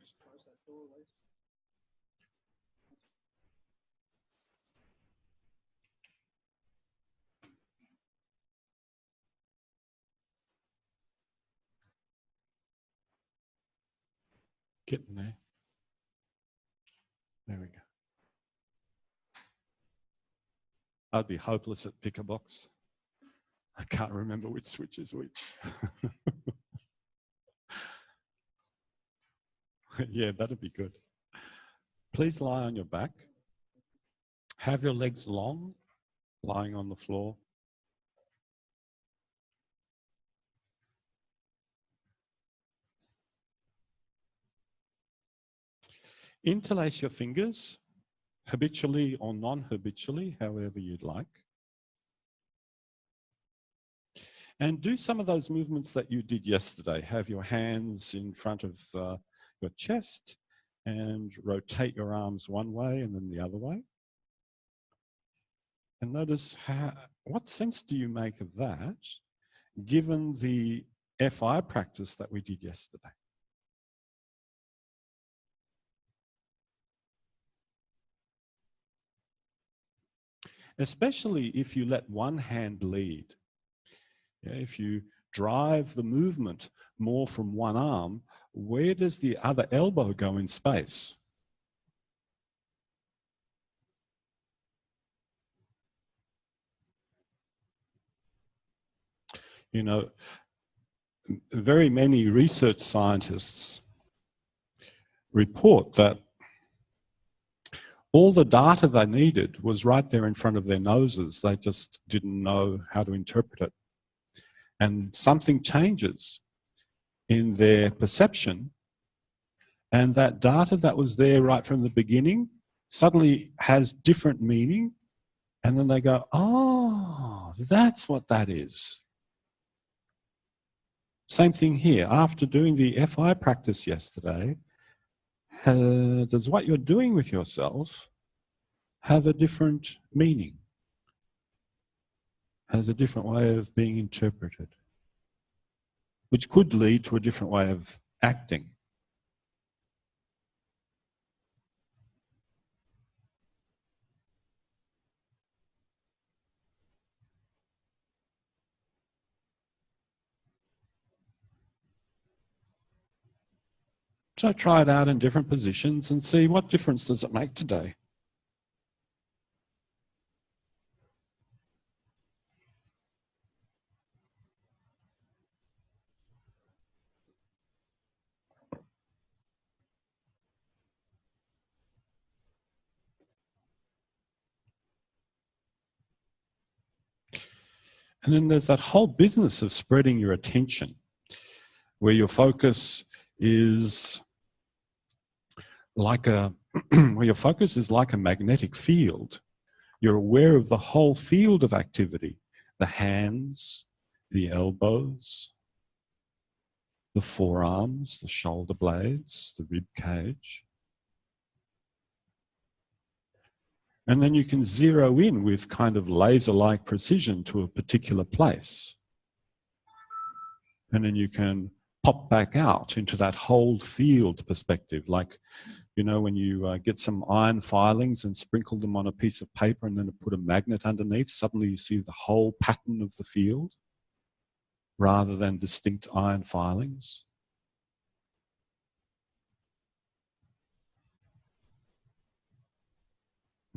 Just close that door, Liz. Getting there. There we go. I'd be hopeless at pick a box. I can't remember which switch is which. Yeah, that'd be good. Please lie on your back. Have your legs long, lying on the floor. Interlace your fingers, habitually or non-habitually, however you'd like. And do some of those movements that you did yesterday. Have your hands in front of your chest and rotate your arms one way and then the other way. And notice what sense do you make of that, given the FI practice that we did yesterday? Especially if you let one hand lead. Yeah, if you drive the movement more from one arm, where does the other elbow go in space? You know, very many research scientists report that all the data they needed was right there in front of their noses. They just didn't know how to interpret it. And something changes in their perception, and that data that was there right from the beginning suddenly has different meaning, and then they go, oh, that's what that is. Same thing here. After doing the FI practice yesterday, does what you're doing with yourself have a different meaning? Has a different way of being interpreted, which could lead to a different way of acting. So try it out in different positions and see what difference does it make today. And then there's that whole business of spreading your attention, where your focus is like a magnetic field. You're aware of the whole field of activity, the hands, the elbows, the forearms, the shoulder blades, the rib cage. And then you can zero in with kind of laser-like precision to a particular place. And then you can pop back out into that whole field perspective. Like, you know, when you get some iron filings and sprinkle them on a piece of paper and then put a magnet underneath, suddenly you see the whole pattern of the field rather than distinct iron filings.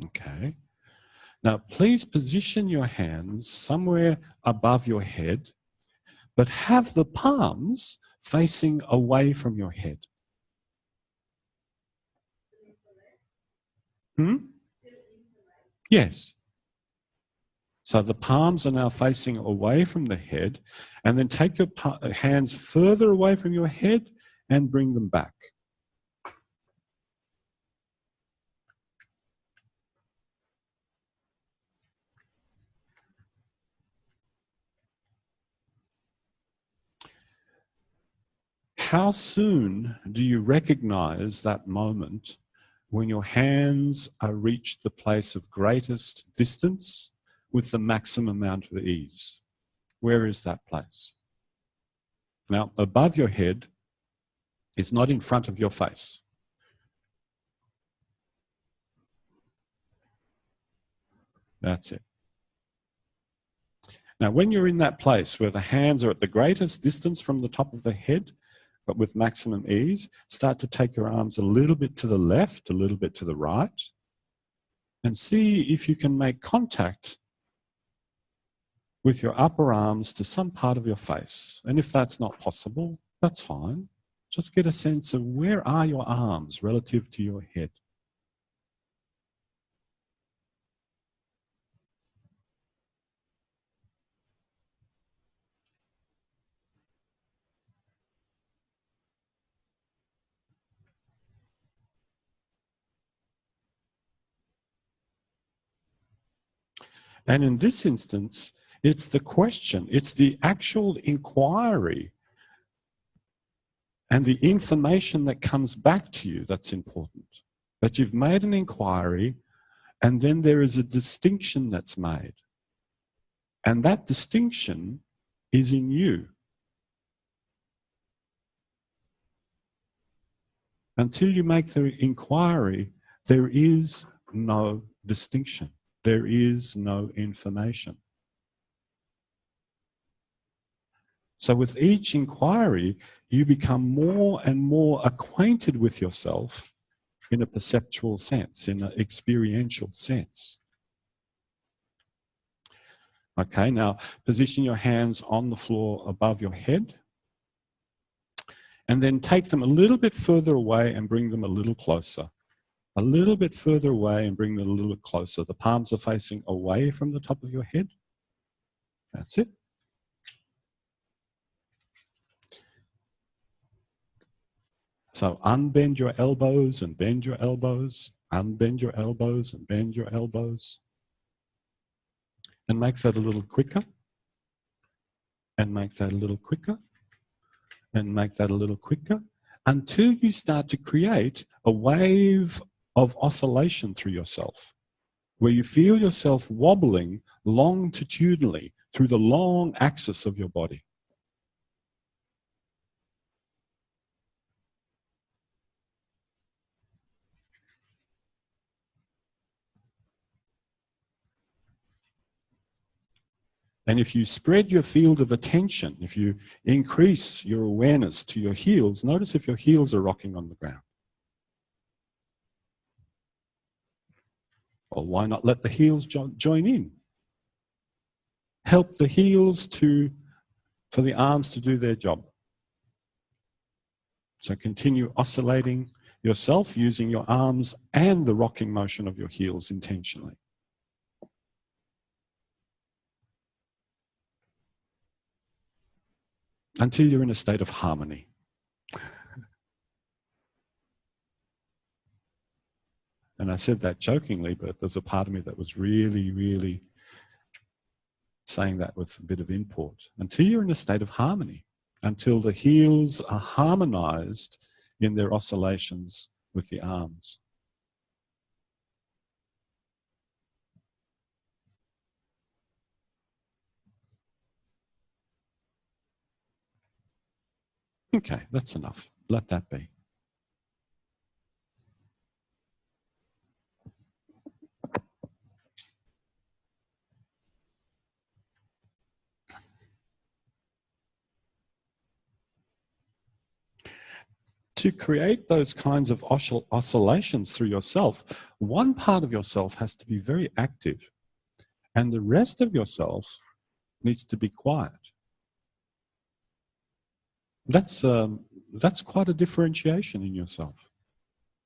Okay. Now, please position your hands somewhere above your head, but have the palms facing away from your head. Yes. So the palms are now facing away from the head, and then take your hands further away from your head and bring them back. How soon do you recognize that moment when your hands are reached the place of greatest distance with the maximum amount of ease? Where is that place? Now, above your head is not in front of your face. That's it. Now, when you're in that place where the hands are at the greatest distance from the top of the head, but with maximum ease, start to take your arms a little bit to the left, a little bit to the right, and see if you can make contact with your upper arms to some part of your face. And if that's not possible, that's fine. Just get a sense of where are your arms relative to your head. And in this instance, it's the question, it's the actual inquiry and the information that comes back to you that's important. That you've made an inquiry, and then there is a distinction that's made. And that distinction is in you. Until you make the inquiry, there is no distinction. There is no information. So with each inquiry, you become more and more acquainted with yourself in a perceptual sense, in an experiential sense. Okay, now position your hands on the floor above your head, and then take them a little bit further away and bring them a little closer. A little bit further away and bring them a little closer. The palms are facing away from the top of your head. That's it. So unbend your elbows and bend your elbows. Unbend your elbows and bend your elbows. And make that a little quicker. And make that a little quicker. And make that a little quicker. Until you start to create a wave of oscillation through yourself, where you feel yourself wobbling longitudinally through the long axis of your body. And if you spread your field of attention, if you increase your awareness to your heels, notice if your heels are rocking on the ground. Well, why not let the heels join in? Help the heels for the arms to do their job. So continue oscillating yourself using your arms and the rocking motion of your heels intentionally. Until you're in a state of harmony. And I said that jokingly, but there's a part of me that was really, really saying that with a bit of import. Until you're in a state of harmony, until the heels are harmonized in their oscillations with the arms. Okay, that's enough. Let that be. To create those kinds of oscillations through yourself, one part of yourself has to be very active, and the rest of yourself needs to be quiet. That's quite a differentiation in yourself.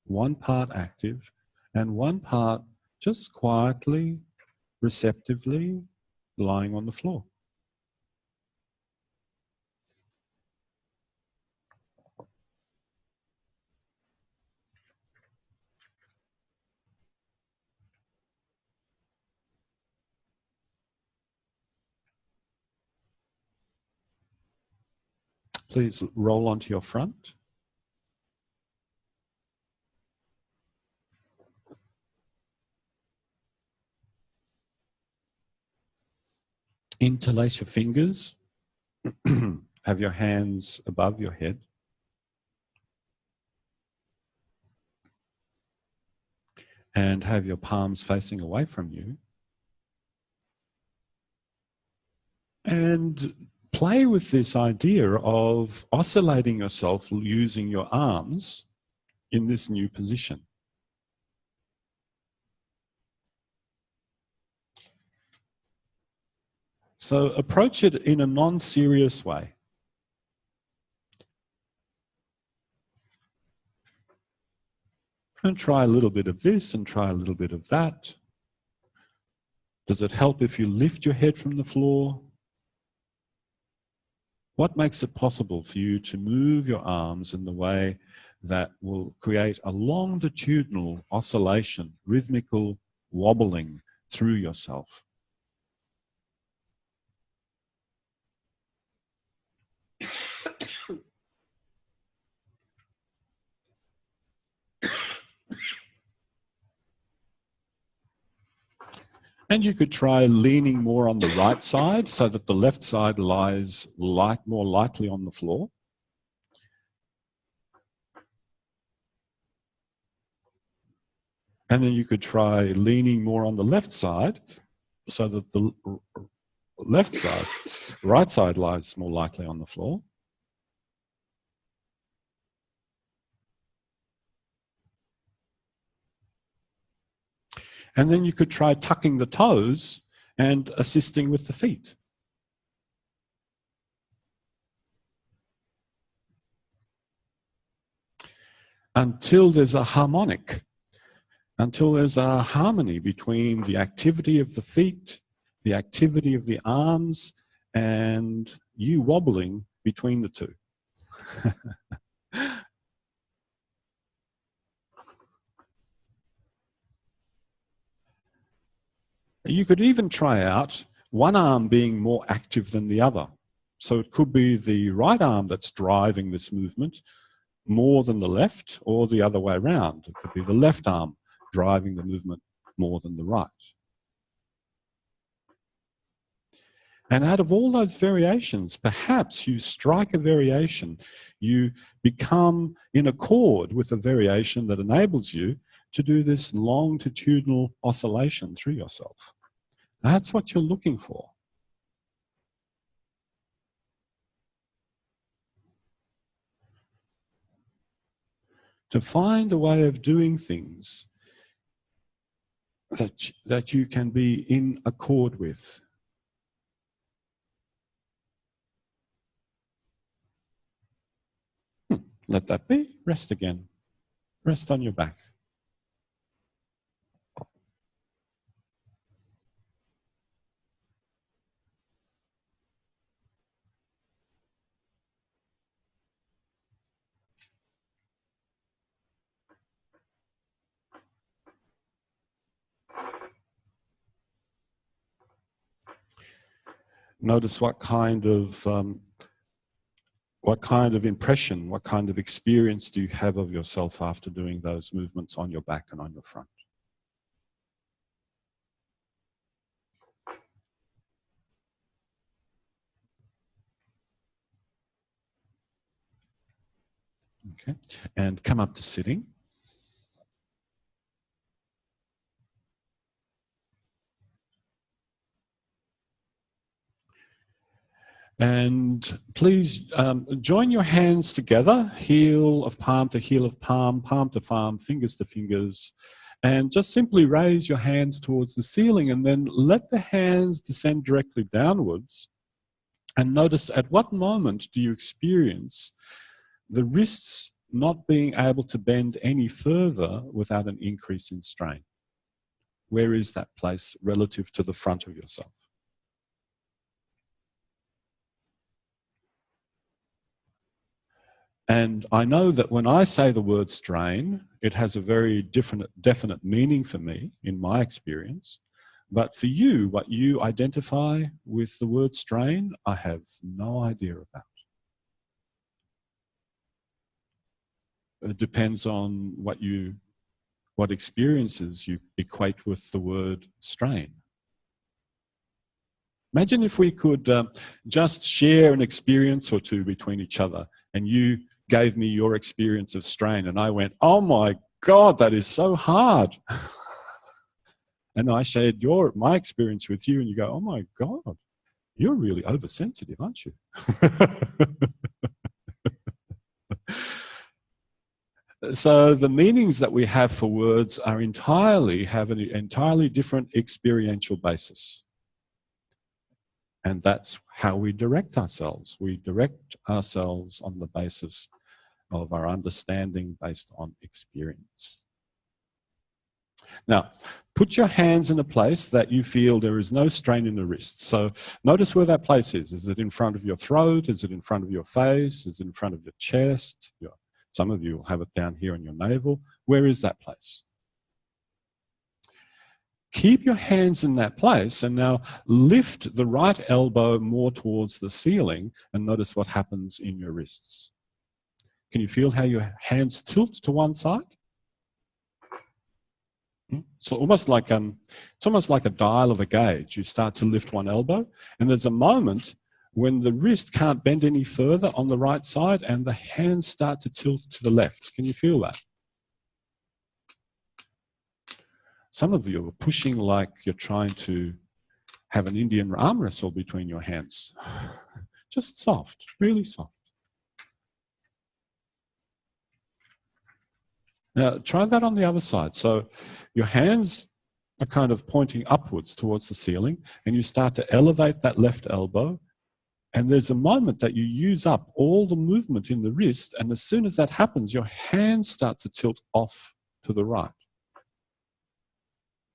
One part active, and one part just quietly, receptively lying on the floor. Please roll onto your front. Interlace your fingers have your hands above your head. And have your palms facing away from you. And play with this idea of oscillating yourself using your arms in this new position. So approach it in a non-serious way. And try a little bit of this and try a little bit of that. Does it help if you lift your head from the floor? What makes it possible for you to move your arms in the way that will create a longitudinal oscillation, rhythmical wobbling through yourself? And you could try leaning more on the right side so that the left side lies more lightly on the floor. And then you could try leaning more on the left side so that the right side lies more lightly on the floor. And then you could try tucking the toes and assisting with the feet. Until there's a harmonic, until there's a harmony between the activity of the feet, the activity of the arms, and you wobbling between the two. You could even try out one arm being more active than the other. So it could be the right arm that's driving this movement more than the left, or the other way around. It could be the left arm driving the movement more than the right. And out of all those variations, perhaps you strike a variation, you become in accord with a variation that enables you to do this longitudinal oscillation through yourself. That's what you're looking for. To find a way of doing things that you can be in accord with. Let that be. Rest again. Rest on your back. Notice what kind of impression, what kind of experience do you have of yourself after doing those movements on your back and on your front? Okay, and come up to sitting. And please join your hands together, heel of palm to heel of palm, palm to palm, fingers to fingers, and just simply raise your hands towards the ceiling and then let the hands descend directly downwards. And notice at what moment do you experience the wrists not being able to bend any further without an increase in strain? Where is that place relative to the front of yourself? And I know that when I say the word strain, it has a very definite meaning for me in my experience. But for you, what you identify with the word strain, I have no idea about. It depends on what experiences you equate with the word strain. Imagine if we could just share an experience or two between each other, and you gave me your experience of strain, and I went, oh my God, that is so hard. And I shared my experience with you, and you go, oh my God, you're really oversensitive, aren't you? So the meanings that we have for words have an entirely different experiential basis. And that's how we direct ourselves. We direct ourselves on the basis of our understanding based on experience. Now, put your hands in a place that you feel there is no strain in the wrist. So notice where that place is. Is it in front of your throat? Is it in front of your face? Is it in front of your chest? Some of you will have it down here in your navel. Where is that place? Keep your hands in that place, and now lift the right elbow more towards the ceiling, and notice what happens in your wrists. Can you feel how your hands tilt to one side? So almost like it's almost like a dial of a gauge. You start to lift one elbow, and there's a moment when the wrist can't bend any further on the right side, and the hands start to tilt to the left. Can you feel that? Some of you are pushing like you're trying to have an Indian arm wrestle between your hands. Just soft, really soft. Now, try that on the other side. So your hands are kind of pointing upwards towards the ceiling, and you start to elevate that left elbow, and there's a moment that you use up all the movement in the wrist, and as soon as that happens, your hands start to tilt off to the right.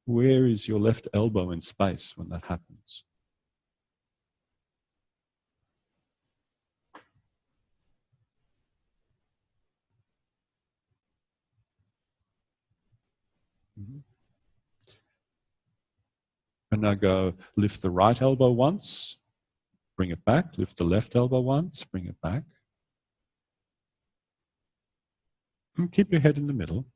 Where is your left elbow in space when that happens? Mm-hmm. And now go lift the right elbow once, bring it back, lift the left elbow once, bring it back. And keep your head in the middle.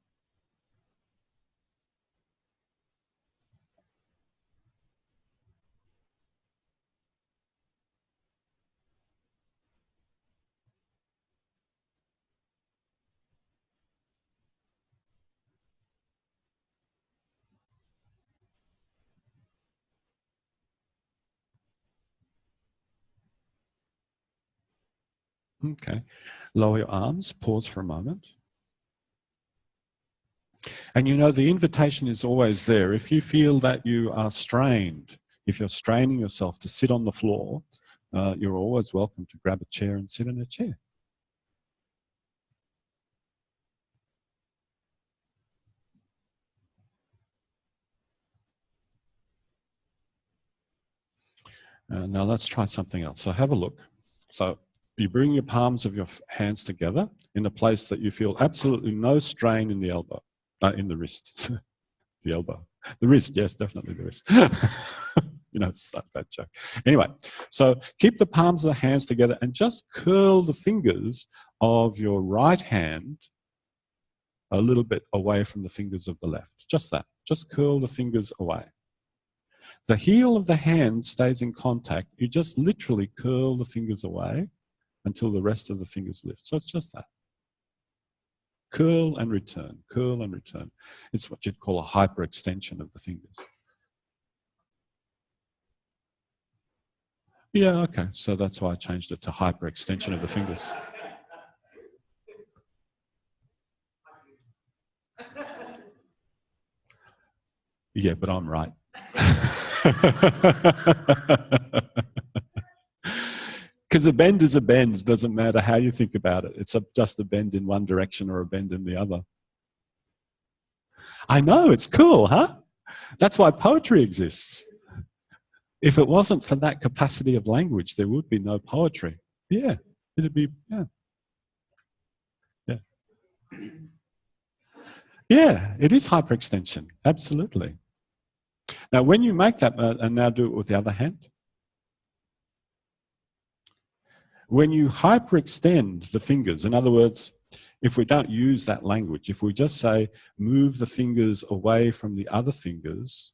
Okay. Lower your arms, pause for a moment. And you know, the invitation is always there. If you feel that you are strained, if you're straining yourself to sit on the floor, you're always welcome to grab a chair and sit in a chair. Now let's try something else. So have a look. So you bring your palms of your hands together in a place that you feel absolutely no strain in the elbow, in the wrist. The elbow. The wrist, yes, definitely the wrist. You know, it's that joke. Anyway, so keep the palms of the hands together and just curl the fingers of your right hand a little bit away from the fingers of the left. Just that. Just curl the fingers away. The heel of the hand stays in contact. You just literally curl the fingers away until the rest of the fingers lift. So it's just that. Curl and return, curl and return. It's what you'd call a hyperextension of the fingers. Yeah, okay. So that's why I changed it to hyperextension of the fingers. Yeah, but I'm right. Because a bend is a bend. It doesn't matter how you think about it. It's just a bend in one direction or a bend in the other. I know, it's cool, huh? That's why poetry exists. If it wasn't for that capacity of language, there would be no poetry. Yeah, it'd be, yeah. Yeah. Yeah, it is hyperextension, absolutely. Now, when you make that, and now do it with the other hand. When you hyperextend the fingers, in other words, if we don't use that language, if we just say, move the fingers away from the other fingers,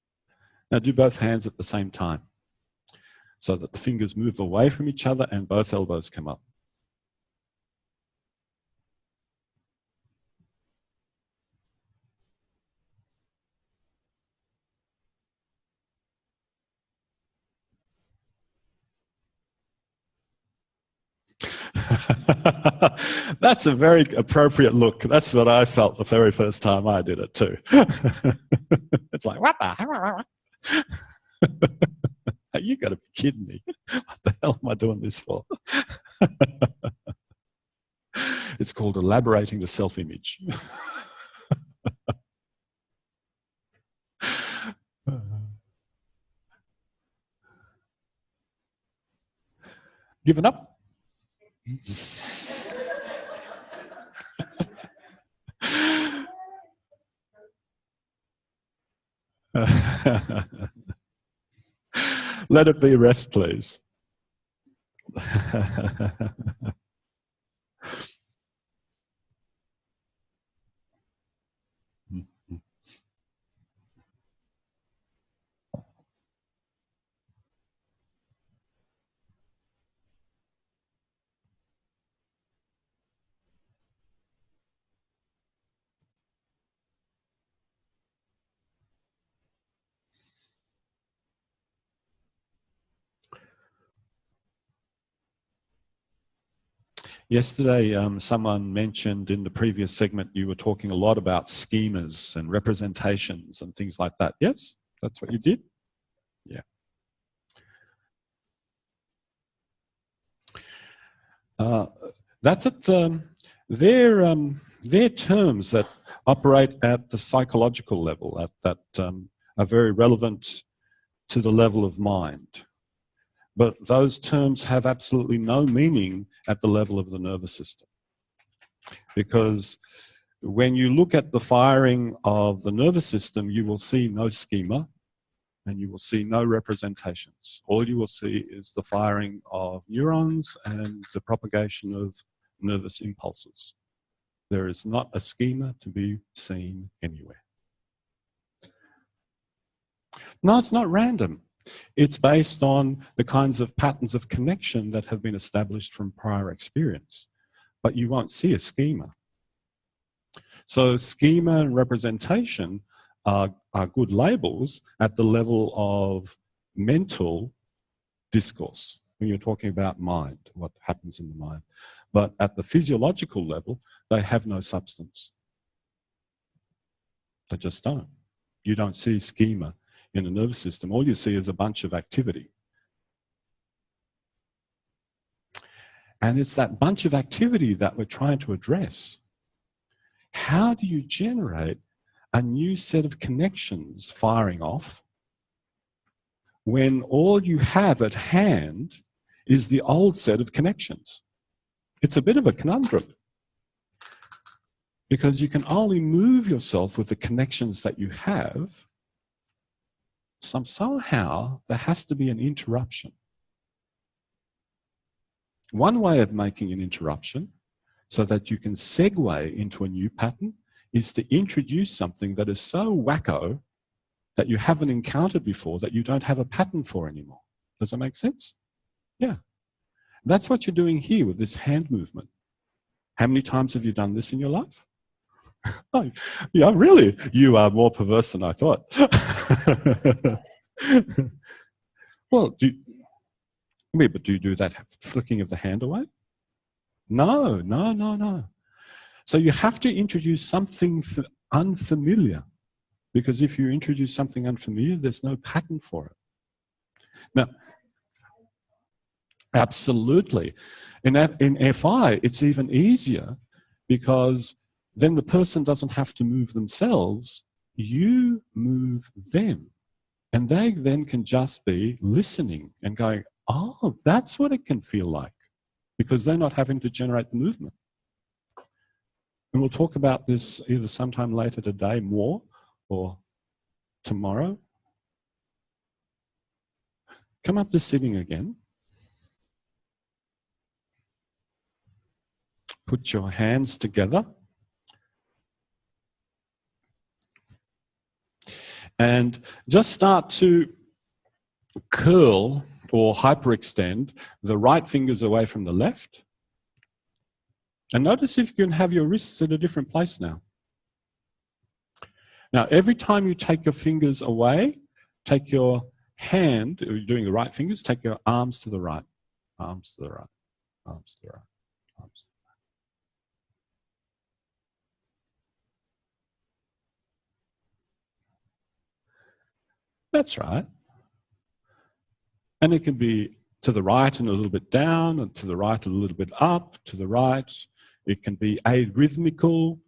Now do both hands at the same time so that the fingers move away from each other and both elbows come up. That's a very appropriate look. That's what I felt the very first time I did it too. It's like, what the hell? You got to be kidding me. What the hell am I doing this for? It's called elaborating the self-image. Given up? Let it be rest, please. Yesterday, someone mentioned in the previous segment, you were talking a lot about schemas and representations and things like that. Yes? That's what you did? Yeah. That's at they're terms that operate at the psychological level, that are very relevant to the level of mind. But those terms have absolutely no meaning at the level of the nervous system. Because when you look at the firing of the nervous system, you will see no schema and you will see no representations. All you will see is the firing of neurons and the propagation of nervous impulses. There is not a schema to be seen anywhere. No, it's not random. It's based on the kinds of patterns of connection that have been established from prior experience. But you won't see a schema. So schema and representation are good labels at the level of mental discourse, when you're talking about mind, what happens in the mind. But at the physiological level, they have no substance. They just don't. You don't see schema in the nervous system. All you see is a bunch of activity. And it's that bunch of activity that we're trying to address. How do you generate a new set of connections firing off when all you have at hand is the old set of connections? It's a bit of a conundrum, because you can only move yourself with the connections that you have. Somehow there has to be an interruption. One way of making an interruption so that you can segue into a new pattern is to introduce something that is so wacko that you haven't encountered before, that you don't have a pattern for anymore. Does that make sense? Yeah. That's what you're doing here with this hand movement. How many times have you done this in your life? Oh, yeah, really? You are more perverse than I thought. Well, but do you do that flicking of the hand away? No. So you have to introduce something unfamiliar, because if you introduce something unfamiliar, there's no pattern for it. Now, absolutely. In FI, it's even easier, because then the person doesn't have to move themselves, you move them. And they then can just be listening and going, oh, that's what it can feel like, because they're not having to generate the movement. And we'll talk about this either sometime later today more or tomorrow. Come up to sitting again. Put your hands together. And just start to curl or hyperextend the right fingers away from the left. And notice if you can have your wrists at a different place now. Now, every time you take your fingers away, take your hand, you're doing the right fingers, take your arms to the right, arms to the right, arms to the right, arms to the right. That's right. And it can be to the right and a little bit down, and to the right and a little bit up, to the right. It can be arrhythmical.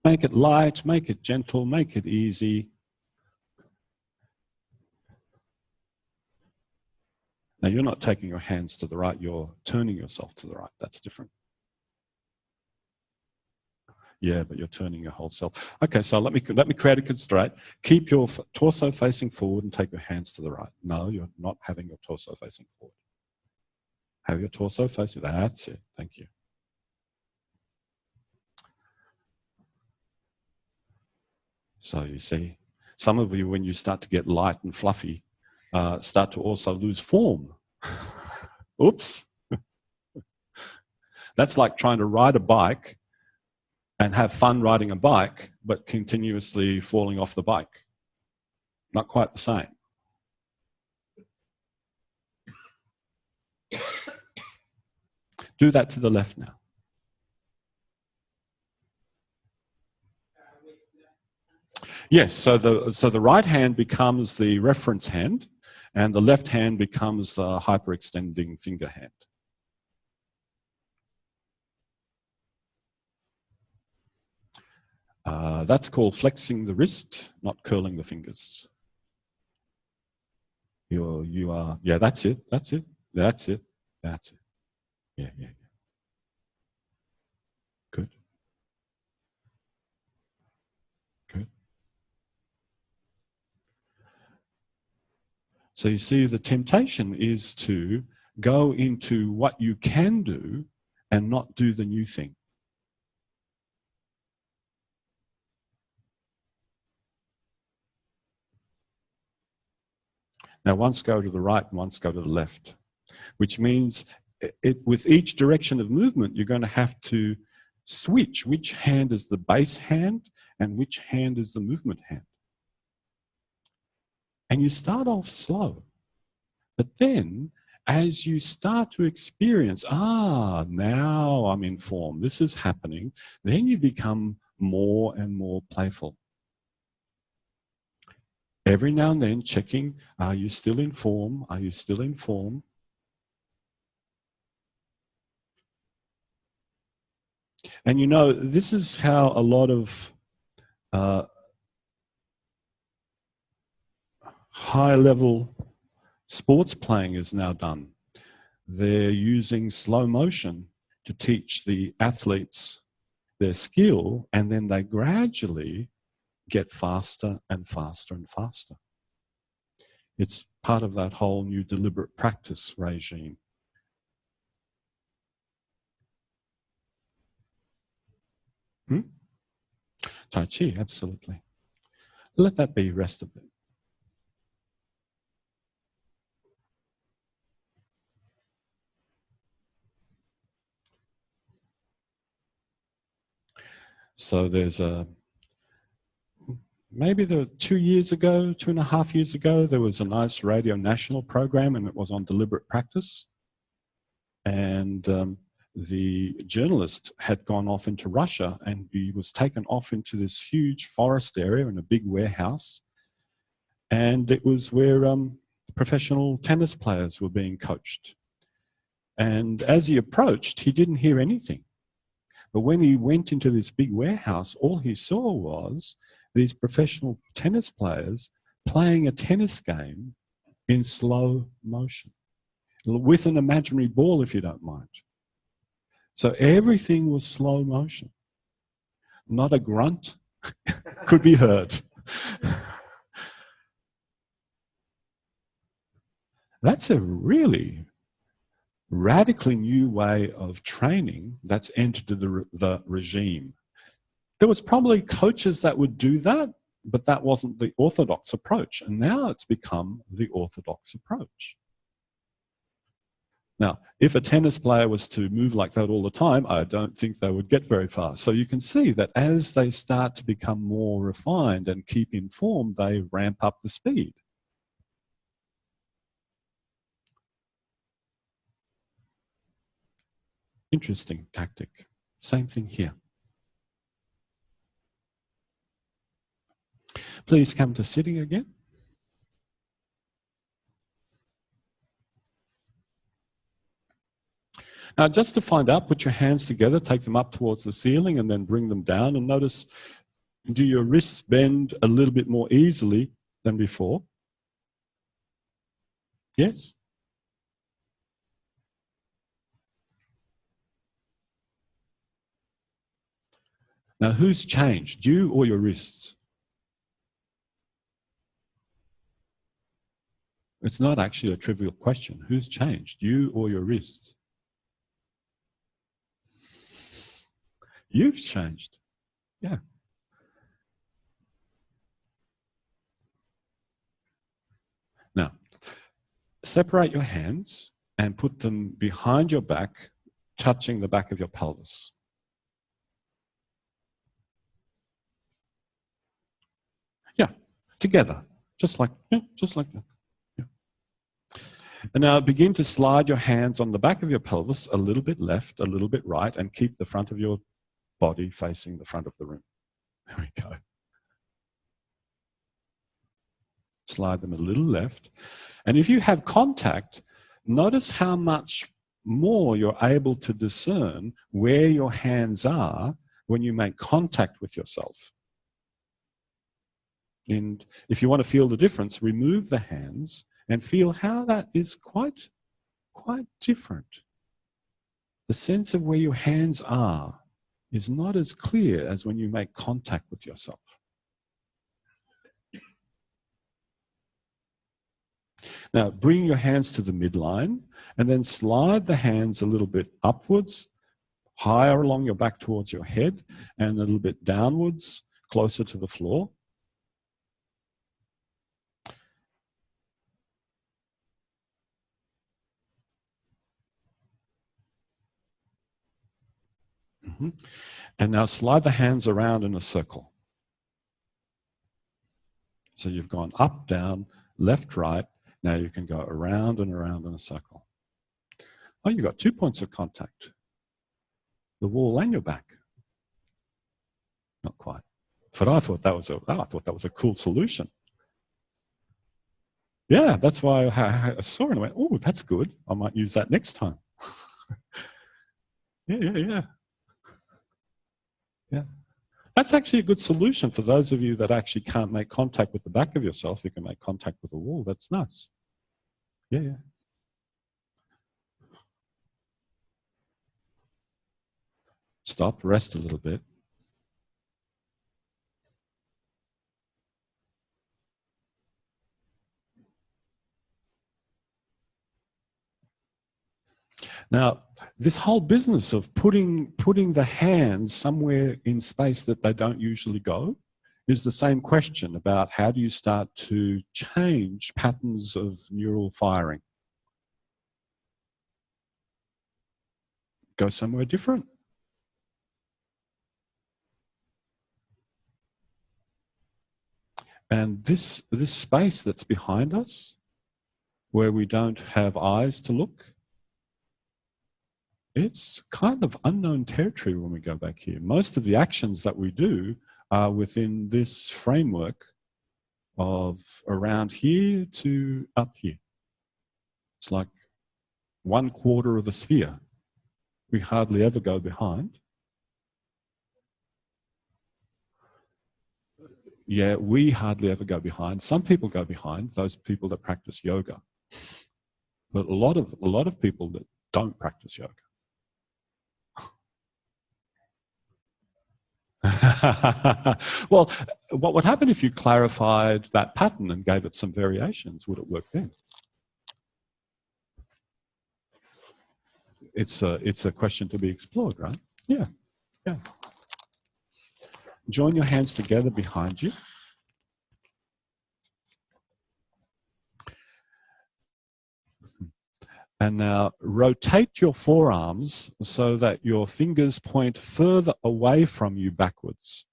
Make it light, make it gentle, make it easy. Now, you're not taking your hands to the right, you're turning yourself to the right. That's different. Yeah, but you're turning your whole self. Okay, so let me create a constraint. Keep your torso facing forward and take your hands to the right. No, you're not having your torso facing forward. Have your torso facing, that's it, thank you. So you see, some of you, when you start to get light and fluffy, start to also lose form. Oops. That's like trying to ride a bike and have fun riding a bike, but continuously falling off the bike. Not quite the same. Do that to the left now. Yes, so the right hand becomes the reference hand, and the left hand becomes the hyperextending finger hand. That's called flexing the wrist, not curling the fingers. You are, yeah, that's it, that's it, that's it, that's it. Yeah, yeah, yeah. Good. Good. So you see, the temptation is to go into what you can do and not do the new thing. Now, once go to the right and once go to the left, which means with each direction of movement, you're going to have to switch which hand is the base hand and which hand is the movement hand. And you start off slow, but then as you start to experience, now I'm in form, this is happening, then you become more and more playful. Every now and then checking, are you still in form? Are you still in form? And you know, this is how a lot of high-level sports playing is now done. They're using slow motion to teach the athletes their skill, and then they gradually get faster and faster and faster. It's part of that whole new deliberate practice regime. Tai Chi, absolutely. Let that be rest of it. So there's maybe 2 years ago, 2.5 years ago, there was a nice Radio National program, and it was on deliberate practice. And the journalist had gone off into Russia, and he was taken off into this huge forest area in a big warehouse. And it was where professional tennis players were being coached. And as he approached, he didn't hear anything. But when he went into this big warehouse, all he saw was these professional tennis players playing a tennis game in slow motion, with an imaginary ball, if you don't mind. So everything was slow motion. Not a grunt could be heard. That's a really radically new way of training that's entered the regime. There was probably coaches that would do that, But that wasn't the orthodox approach. And now it's become the orthodox approach. Now, if a tennis player was to move like that all the time, I don't think they would get very far. So you can see that as they start to become more refined and keep in form, they ramp up the speed. Interesting tactic. Same thing here. Please come to sitting again. Now, just to find out, put your hands together, take them up towards the ceiling, and then bring them down. And notice, do your wrists bend a little bit more easily than before? Yes? Now, who's changed, you or your wrists? It's not actually a trivial question. Who's changed, you or your wrists? You've changed. Yeah. Now, separate your hands and put them behind your back, touching the back of your pelvis. Yeah, together, just like that. Yeah. And now begin to slide your hands on the back of your pelvis, a little bit left, a little bit right, and keep the front of your body facing the front of the room. There we go. Slide them a little left. And if you have contact, notice how much more you're able to discern where your hands are when you make contact with yourself. And if you want to feel the difference, remove the hands and feel how that is quite different. The sense of where your hands are is not as clear as when you make contact with yourself. Now, bring your hands to the midline and then slide the hands a little bit upwards, higher along your back towards your head, and a little bit downwards, closer to the floor. And now slide the hands around in a circle. So you've gone up, down, left, right. Now you can go around and around in a circle. Oh, you've got 2 points of contact. The wall and your back. Not quite. But I thought that was a cool solution. Yeah, that's why I saw it and I went, oh, that's good. I might use that next time. Yeah. That's actually a good solution for those of you that actually can't make contact with the back of yourself. You can make contact with the wall. That's nice. Yeah. Stop, rest a little bit. Now, this whole business of putting the hands somewhere in space that they don't usually go is the same question about how do you start to change patterns of neural firing? Go somewhere different. And this space that's behind us, where we don't have eyes to look, it's kind of unknown territory when we go back here. Most of the actions that we do are within this framework of around here to up here. It's like 1/4 of the sphere. We hardly ever go behind. Yeah, we hardly ever go behind. Some people go behind, those people that practice yoga. But a lot of people that don't practice yoga. Well, what would happen if you clarified that pattern and gave it some variations? Would it work then? It's a question to be explored, right? Yeah. Join your hands together behind you. And now rotate your forearms so that your fingers point further away from you backwards.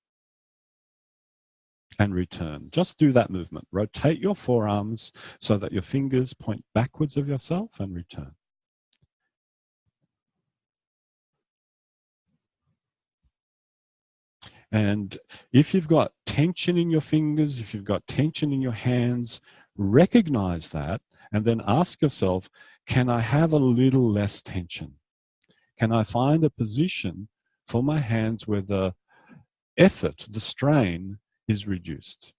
And return. Just do that movement. Rotate your forearms so that your fingers point backwards of yourself and return. And if you've got tension in your fingers, if you've got tension in your hands, recognize that and then ask yourself, can I have a little less tension? Can I find a position for my hands where the effort, the strain is reduced?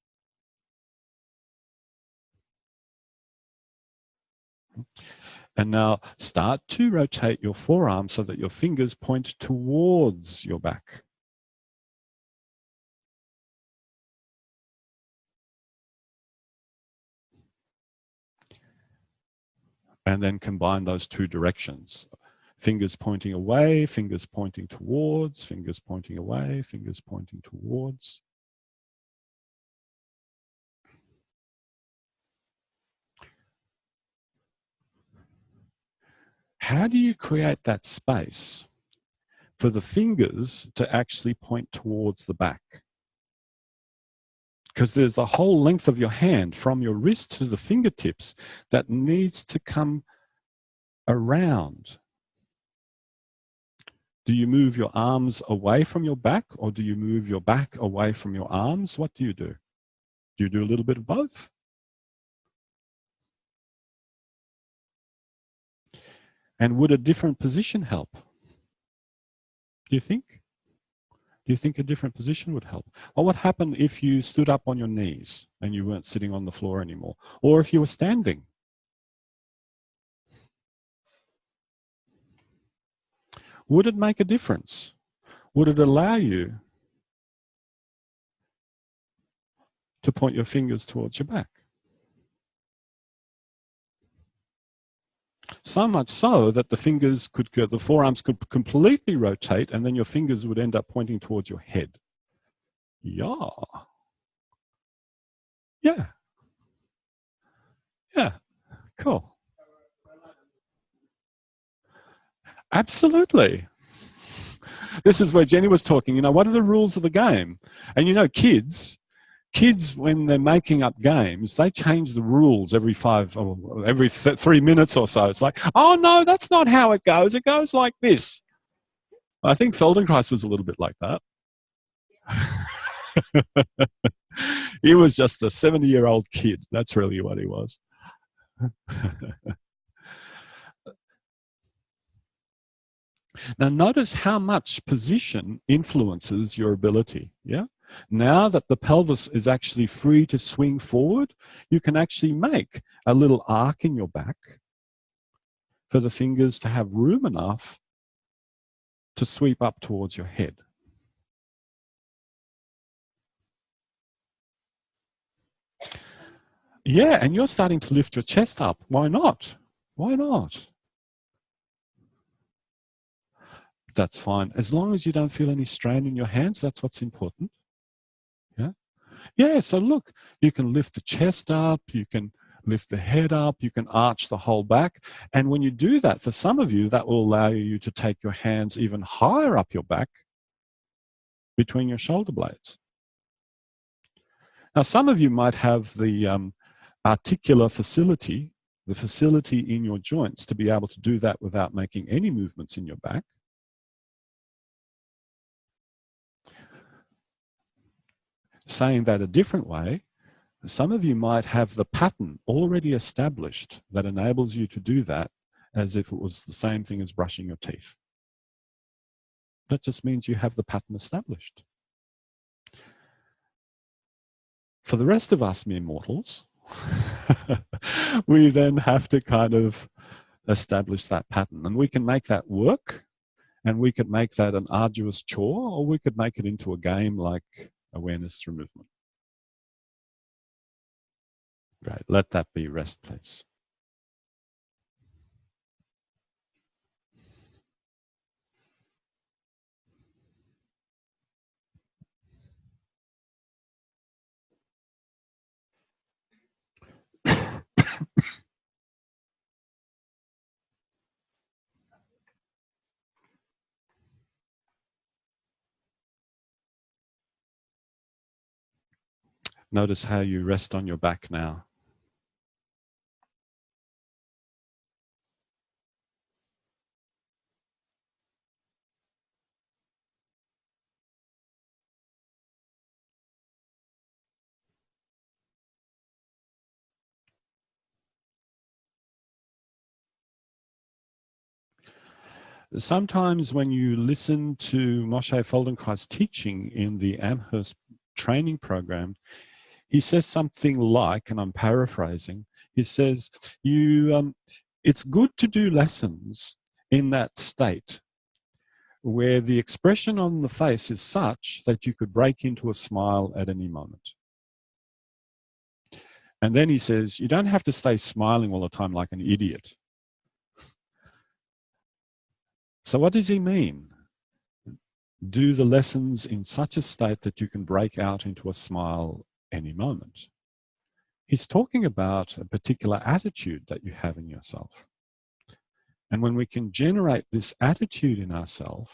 And now start to rotate your forearm so that your fingers point towards your back. And then combine those two directions. Fingers pointing away, fingers pointing towards, fingers pointing away, fingers pointing towards. How do you create that space for the fingers to actually point towards the back? Because there's the whole length of your hand from your wrist to the fingertips that needs to come around. Do you move your arms away from your back, or do you move your back away from your arms? What do you do? Do you do a little bit of both? And would a different position help? Do you think? Do you think a different position would help? What would happen if you stood up on your knees and you weren't sitting on the floor anymore? Or if you were standing? Would it make a difference? Would it allow you to point your fingers towards your back? So much so that the fingers could go, the forearms could completely rotate, and then your fingers would end up pointing towards your head. Yeah. Yeah. Yeah. Cool. Absolutely. This is where Jenny was talking, you know, what are the rules of the game? And you know, kids, when they're making up games, they change the rules every 3 minutes or so. It's like, oh no, that's not how it goes. It goes like this. I think Feldenkrais was a little bit like that. He was just a 70-year-old kid. That's really what he was. Now notice how much position influences your ability. Yeah. Now that the pelvis is actually free to swing forward, you can actually make a little arc in your back for the fingers to have room enough to sweep up towards your head. Yeah, and you're starting to lift your chest up. Why not? Why not? That's fine. As long as you don't feel any strain in your hands, that's what's important. Yeah. Yeah, so look, you can lift the chest up, you can lift the head up, you can arch the whole back. And when you do that, for some of you, that will allow you to take your hands even higher up your back between your shoulder blades. Now, some of you might have the articular facility, the facility in your joints to be able to do that without making any movements in your back. Saying that a different way, some of you might have the pattern already established that enables you to do that as if it was the same thing as brushing your teeth. That just means you have the pattern established. For the rest of us mere mortals, we then have to kind of establish that pattern. And we can make that work, and we could make that an arduous chore, or we could make it into a game like awareness through movement. Great. Let that be rest, please. Notice how you rest on your back now. Sometimes when you listen to Moshe Feldenkrais's teaching in the Amherst training program, he says something like, and I'm paraphrasing, he says, it's good to do lessons in that state where the expression on the face is such that you could break into a smile at any moment. And then he says, you don't have to stay smiling all the time like an idiot. So what does he mean? Do the lessons in such a state that you can break out into a smile any moment. He's talking about a particular attitude that you have in yourself. And when we can generate this attitude in ourselves,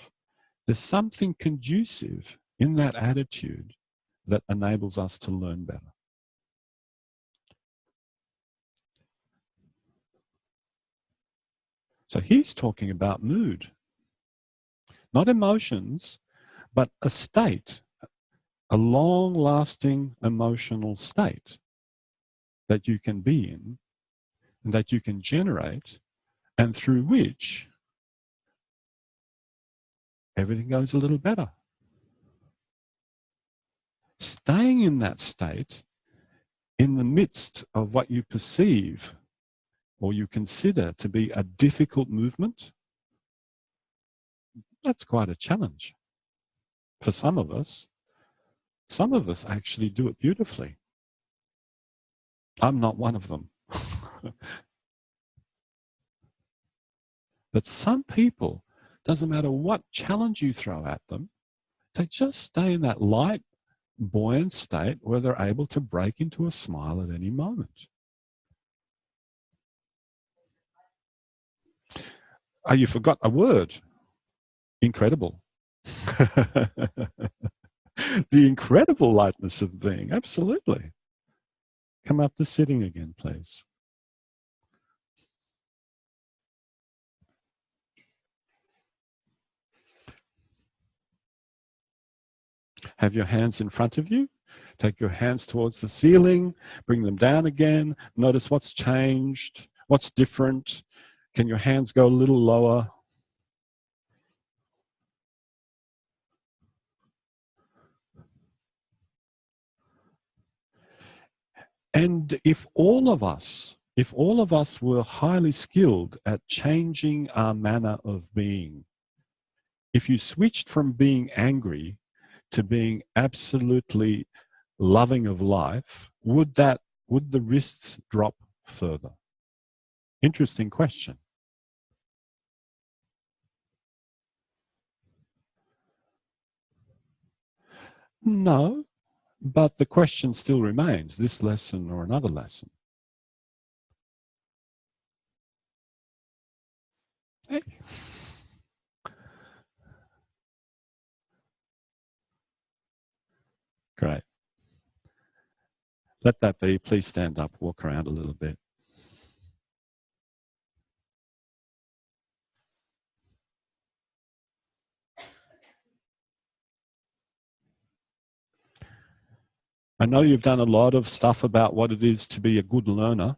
there's something conducive in that attitude that enables us to learn better. So he's talking about mood, not emotions, but a state, a long-lasting emotional state that you can be in and that you can generate, and through which everything goes a little better. Staying in that state in the midst of what you perceive or you consider to be a difficult movement, that's quite a challenge. For some of us actually do it beautifully. I'm not one of them. But some people, doesn't matter what challenge you throw at them, they just stay in that light, buoyant state where they're able to break into a smile at any moment. Oh, you forgot a word. Incredible. The incredible lightness of being, absolutely. Come up to sitting again, please. Have your hands in front of you. Take your hands towards the ceiling. Bring them down again. Notice what's changed, what's different. Can your hands go a little lower? And if all of us were highly skilled at changing our manner of being, if you switched from being angry to being absolutely loving of life, would the risks drop further? Interesting question. No, but the question still remains, this lesson or another lesson. Hey. Great. Let that be. Please stand up, walk around a little bit. I know you've done a lot of stuff about what it is to be a good learner.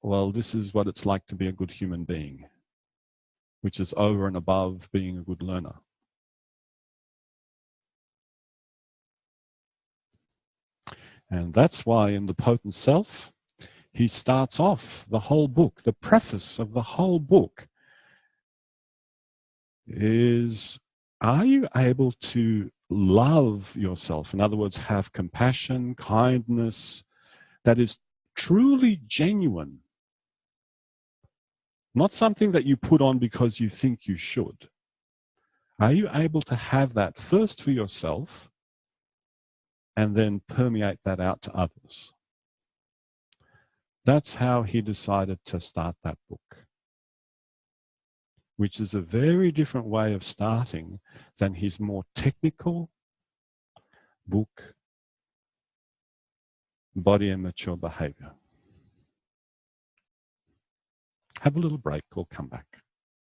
Well, this is what it's like to be a good human being, which is over and above being a good learner. And that's why in The Potent Self, he starts off the whole book, the preface of the whole book is, are you able to love yourself? In other words, have compassion, kindness that is truly genuine. Not something that you put on because you think you should. Are you able to have that first for yourself and then permeate that out to others? That's how he decided to start that book, which is a very different way of starting than his more technical book body immature behavior. Have a little break or come back.